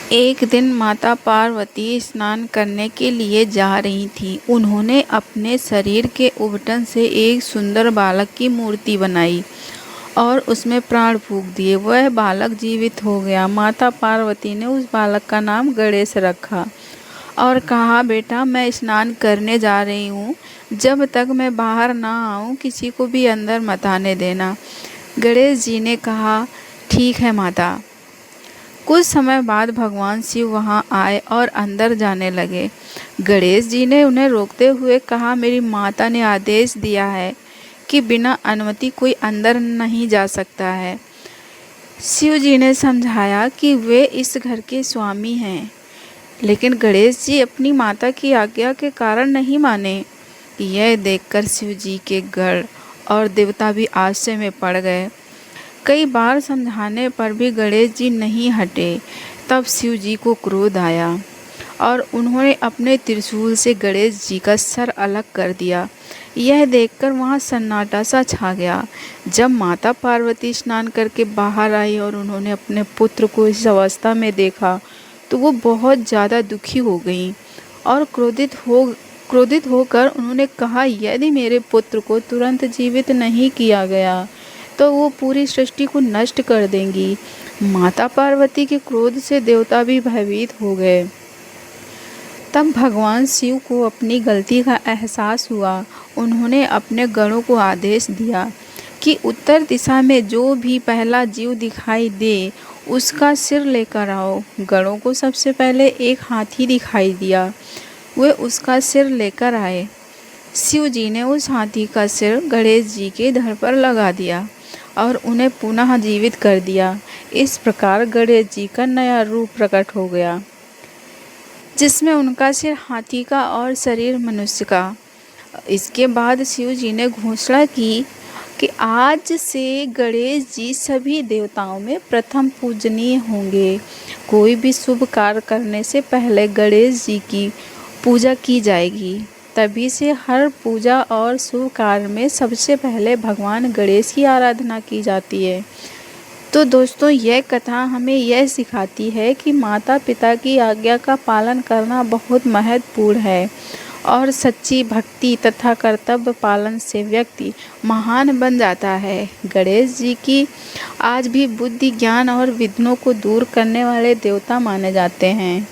एक दिन माता पार्वती स्नान करने के लिए जा रही थीं। उन्होंने अपने शरीर के उबटन से एक सुंदर बालक की मूर्ति बनाई और उसमें प्राण फूंक दिए। वह बालक जीवित हो गया। माता पार्वती ने उस बालक का नाम गणेश रखा और कहा, बेटा, मैं स्नान करने जा रही हूँ। जब तक मैं बाहर ना आऊँ किसी को भी अंदर मत आने देना। गणेश जी ने कहा, ठीक है माता। कुछ समय बाद भगवान शिव वहां आए और अंदर जाने लगे। गणेश जी ने उन्हें रोकते हुए कहा, मेरी माता ने आदेश दिया है कि बिना अनुमति कोई अंदर नहीं जा सकता है। शिव जी ने समझाया कि वे इस घर के स्वामी हैं, लेकिन गणेश जी अपनी माता की आज्ञा के कारण नहीं माने। यह देखकर शिव जी के गण और देवता भी आश्चर्य में पड़ गए। कई बार समझाने पर भी गणेश जी नहीं हटे। तब शिव जी को क्रोध आया और उन्होंने अपने त्रिशूल से गणेश जी का सर अलग कर दिया। यह देखकर वहाँ सन्नाटा सा छा गया। जब माता पार्वती स्नान करके बाहर आई और उन्होंने अपने पुत्र को इस अवस्था में देखा तो वो बहुत ज़्यादा दुखी हो गईं और क्रोधित होकर उन्होंने कहा, यदि मेरे पुत्र को तुरंत जीवित नहीं किया गया तो वो पूरी सृष्टि को नष्ट कर देंगी। माता पार्वती के क्रोध से देवता भी भयभीत हो गए। तब भगवान शिव को अपनी गलती का एहसास हुआ। उन्होंने अपने गणों को आदेश दिया कि उत्तर दिशा में जो भी पहला जीव दिखाई दे उसका सिर लेकर आओ। गणों को सबसे पहले एक हाथी दिखाई दिया। वे उसका सिर लेकर आए। शिव जी ने उस हाथी का सिर गणेश जी के धड़ पर लगा दिया और उन्हें पुनः जीवित कर दिया। इस प्रकार गणेश जी का नया रूप प्रकट हो गया, जिसमें उनका सिर हाथी का और शरीर मनुष्य का। इसके बाद शिव जी ने घोषणा की कि आज से गणेश जी सभी देवताओं में प्रथम पूजनीय होंगे। कोई भी शुभ कार्य करने से पहले गणेश जी की पूजा की जाएगी। तभी से हर पूजा और शुभ कार्य में सबसे पहले भगवान गणेश की आराधना की जाती है। तो दोस्तों, यह कथा हमें यह सिखाती है कि माता पिता की आज्ञा का पालन करना बहुत महत्वपूर्ण है और सच्ची भक्ति तथा कर्तव्य पालन से व्यक्ति महान बन जाता है। गणेश जी की आज भी बुद्धि, ज्ञान और विघ्नों को दूर करने वाले देवता माने जाते हैं।